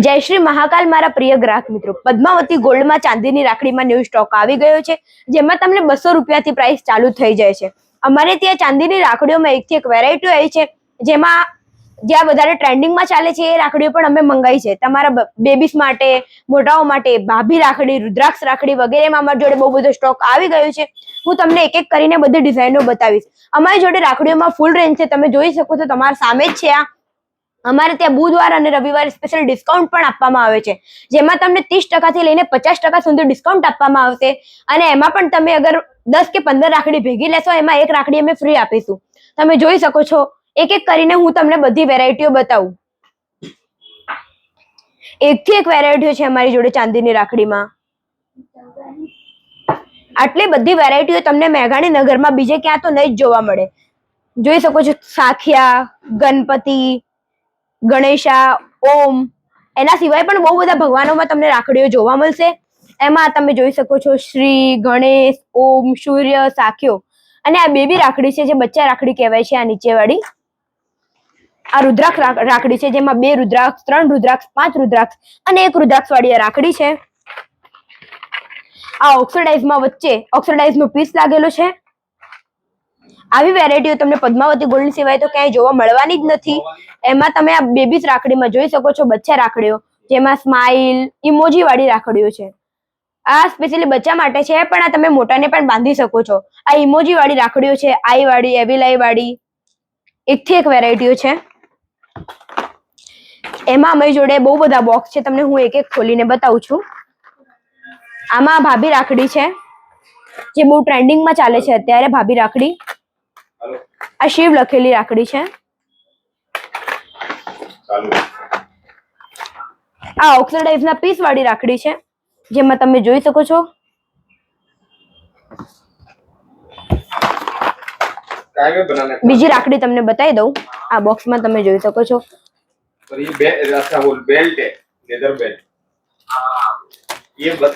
જય શ્રી મહાકાલ મારા પ્રિય ગ્રાહક મિત્રો, પદ્માવતી ગોલ્ડમાં ચાંદીની રાખડીમાં ન્યૂ સ્ટોક આવી ગયો છે, જેમાં તમને 200 રૂપિયાથી પ્રાઇસ ચાલુ થઈ જાય છે. અમારે ત્યાં ચાંદીની રાખડીઓમાં એકથી એક વેરાયટી આવી છે, જેમાં જ્યાં વધારે ટ્રેન્ડિંગમાં ચાલે છે એ રાખડીઓ પણ અમે મંગાવી છે. તમારા બેબીસ માટે, મોટાઓ માટે ભાભી રાખડી, રુદ્રાક્ષ રાખડી વગેરેમાં અમારી જોડે બહુ બધો સ્ટોક આવી ગયો છે. હું તમને એક એક કરીને બધી ડિઝાઇનો બતાવીશ. અમારી જોડે રાખડીઓમાં ફૂલ રેન્જ છે, તમે જોઈ શકો છો, તમારા સામે જ છે. અમારે ત્યાં બુધવાર અને રવિવારે સ્પેશિયલ ડિસ્કાઉન્ટ પણ આપવામાં આવે છે, જેમાં તમને 30% થી લઈને 50% સુધી ડિસ્કાઉન્ટ આપવામાં આવશે. અને એમાં પણ તમે અગર 10 કે 15 રાખડી ભેગી લેશો, એમાં એક રાખડી અમે ફ્રી આપીશું. તમે જોઈ શકો છો, એક એક કરીને હું તમને બધી વેરાયટીઓ બતાવું. એકથી એક વેરાયટીઓ છે અમારી જોડે ચાંદીની રાખડીમાં. આટલી બધી વેરાયટીઓ તમને મેઘાણી નગરમાં બીજે ક્યાં તો નહીં જ જોવા મળે. જોઈ શકો છો, સાખિયા, ગણપતિ, ગણેશા, ઓમ, એના સિવાય પણ બહુ બધા ભગવાનોમાં તમને રાખડીઓ જોવા મળશે. એમાં તમે જોઈ શકો છો શ્રી ગણેશ, ઓમ, સૂર્ય, સાખ્યો. અને આ બેબી રાખડી છે, જે બચ્ચા રાખડી કહેવાય છે. આ નીચેવાળી આ રુદ્રાક્ષ રાખડી છે, જેમાં 2 રુદ્રાક્ષ, 3 રુદ્રાક્ષ, 5 રુદ્રાક્ષ અને 1 રુદ્રાક્ષ વાળી આ રાખડી છે. આ ઓક્સિડાઇઝમાં વચ્ચે ઓક્સિડાઇઝ નો પીસ લાગેલો છે. આવી વેરાયટીઓ તમને પદ્માવતી ગોલ્ડ સિવાય તો ક્યાંય જોવા મળવાની જ નથી. એમાં તમે આ બેબીસ રાખડીમાં જોઈ શકો છો બચ્ચા રાખડીઓ, જેમાં સ્માઈલ, ઇમોજી વાળી રાખડીઓ છે. આ સ્પેશિયલી બચ્ચા માટે છે, પણ આ તમે મોટાને પણ બાંધી શકો છો. આ ઇમોજી વાળી રાખડીઓ છે, આઈ વાળી, એવિલ આઈ વાળી, એકથી એક વેરાયટીઓ છે. એમાં અમારી જોડે બહુ બધા બોક્સ છે, તમને હું એક એક ખોલીને બતાવું છું. આમાં ભાભી રાખડી છે, જે બહુ ટ્રેન્ડિંગમાં ચાલે છે અત્યારે. ભાભી રાખડી, આ શિવ લખેલી રાખડી છે. આ ઓક્સિડાઇઝ ના પીસ વાળી રાખડી છે, જેમાં તમે જોઈ શકો છો. બીજી રાખડી તમને બતાવી દઉં. આ બોક્સમાં તમે જોઈ શકો છો.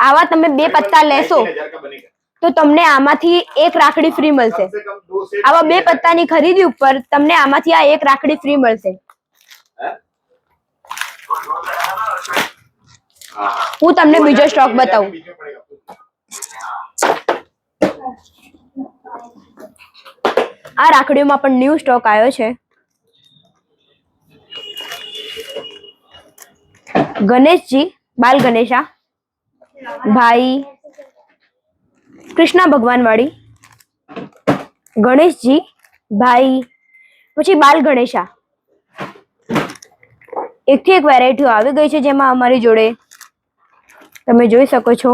આવા તમે 2 પત્તા લેશો તો તમને આમાંથી એક રાખડી ફ્રી મળશે. આવા 2 પત્તાની ખરીદી ઉપર તમને આમાંથી આ એક રાખડી ફ્રી મળશે. હું તમને બીજો સ્ટોક બતાવું. આ રાખડીઓમાં પણ ન્યૂ સ્ટોક આવ્યો છે. ગણેશજી, બાલ ગણેશા, ભાઈ કૃષ્ણ ભગવાન વાળી, ગણેશજી, ભાઈ, પછી બાલ ગણેશા. એકથી એક વેરાયટીઓ આવી ગઈ છે, જેમાં અમારી જોડે તમે જોઈ શકો છો.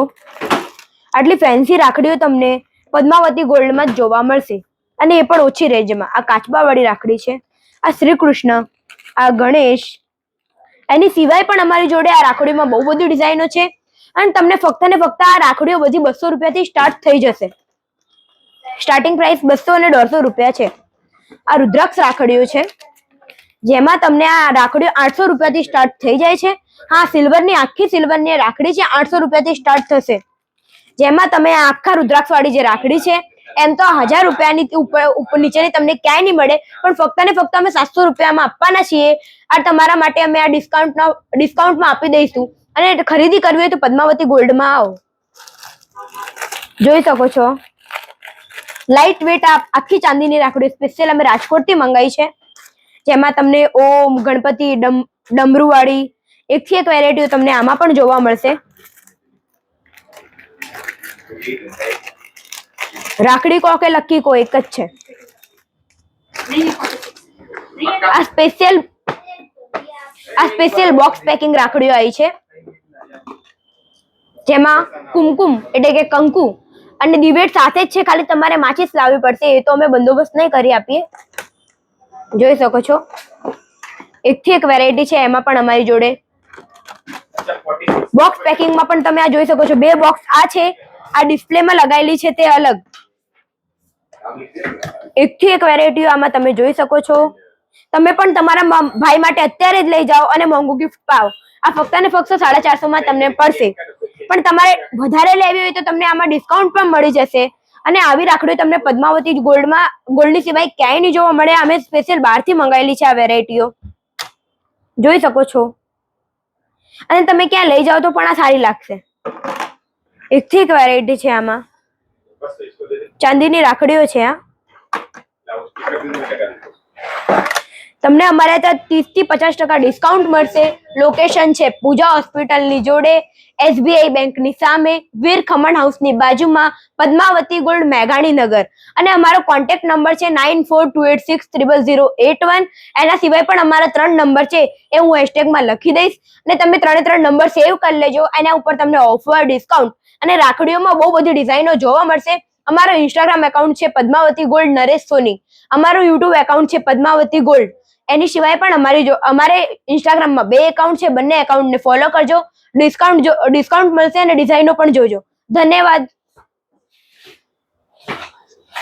આટલી ફેન્સી રાખડીઓ તમને પદ્માવતી ગોલ્ડમાં જ જોવા મળશે, અને એ પણ ઓછી રેન્જમાં. આ કાચબા વાળી રાખડી છે. આ શ્રી કૃષ્ણ, આ ગણેશ. એની સિવાય પણ અમારી જોડે આ રાખડીમાં બહુ બધી ડિઝાઇનો છે, અને તમને ફક્ત ને ફક્ત આ રાખડીઓ બધી 200 રૂપિયાથી સ્ટાર્ટ થઈ જશે. સ્ટાર્ટિંગ પ્રાઇસ 200 અને 150 રૂપિયા છે. આ રુદ્રાક્ષ રાખડીઓ છે, જેમાં તમને આ રાખડીઓ 800 રૂપિયાથી સ્ટાર્ટ થઈ જાય છે. હા, સિલ્વરની, આખી સિલ્વરની રાખડી છે, 800 રૂપિયાથી સ્ટાર્ટ થશે. જેમાં તમે આ આખા રુદ્રાક્ષ વાળી જે રાખડી છે, એમ તો 1000 રૂપિયાની ઉપર નીચેની તમને ક્યાંય નહીં મળે, પણ ફક્ત ને ફક્ત અમે 700 રૂપિયામાં આપવાના છીએ. આ તમારા માટે અમે આ ડિસ્કાઉન્ટમાં આપી દઈશું. અને ખરીદી કરવી હોય તો પદ્માવતી ગોલ્ડમાં આવો. જોઈ શકો છો, લાઇટ વેટ આખી ચાંદીની રાખડી સ્પેશિયલ અમે રાજકોટથી મંગાવી છે, જેમાં તમને ઓમ, ગણપતિ, ડમરૂ વાળી એકથી એક વેરાયટીઓ તમને આમાં પણ જોવા મળશે. રાખડી કો કે લક્કી કો એક જ છે. આ સ્પેશિયલ બોક્સ પેકિંગ રાખડીઓ આવી છે, જેમાં કુમકુમ એટલે કે કંકુ અને દિવેટ સાથે જ છે. ખાલી તમારે માચીસ લાવવી પડશે, એ તો અમે બંદોબસ્ત નહીં કરી આપીએ. જોઈ શકો છો, એકથી એક વેરાયટી છે. એમાં પણ અમારી જોડે બોક્સ પેકિંગમાં પણ તમે આ જોઈ શકો છો. 2 બોક્સ આ છે, આ ડિસ્પ્લેમાં લગાવેલી છે તે અલગ. એકથી એક વેરાયટીઓ આમાં તમે જોઈ શકો છો. તમે પણ તમારા ભાઈ માટે અત્યારે જ લઈ જાઓ અને મોંઘું ગિફ્ટ પાઓ. આ ફક્ત ને ફક્ત 450 માં તમને પડશે, પણ તમારે વધારે લેવી હોય તો તમને આમાં ડિસ્કાઉન્ટ પણ મળી જશે. અને આવી રાખડીઓ તમને પદ્માવતી ગોલ્ડની સિવાય ક્યાંય નહીં જોવા મળે. અમે સ્પેશિયલ બહારથી મંગાવેલી છે આ વેરાયટીઓ. જોઈ શકો છો. અને તમે ક્યાં લઈ જાઓ તો પણ આ સારી લાગશે. એકથી એક વેરાયટી છે આમાં. ચાંદીની રાખડીઓ છે આ. તમને અમારે ત્યાં 30 થી 50% ડિસ્કાઉન્ટ મળશે. લોકેશન છે પૂજા હોસ્પિટલની જોડે, SBI બેંકની સામે, વીર ખમણ હાઉસની બાજુમાં, પદ્માવતી ગોલ્ડ મેઘાણીનગર. અને અમારો કોન્ટેક્ટ નંબર છે 9428600081. એના સિવાય પણ અમારા 3 નંબર છે એ હું હેશટેગમાં લખી દઈશ અને તમે 3 નંબર સેવ કરી લેજો. એના ઉપર તમને ઓફર, ડિસ્કાઉન્ટ અને રાખડીઓમાં બહુ બધી ડિઝાઇનો જોવા મળશે. અમારો ઇન્સ્ટાગ્રામ એકાઉન્ટ છે પદ્માવતી ગોલ્ડ નરેશ સોની. અમારું યુટ્યુબ એકાઉન્ટ છે પદ્માવતી ગોલ્ડ. એની સિવાય પણ અમારે ઇન્સ્ટાગ્રામમાં 2 એકાઉન્ટ છે. બંને એકાઉન્ટને ફોલો કરજો. ડિસ્કાઉન્ટ મળશે અને ડિઝાઇનો પણ જોજો. ધન્યવાદ.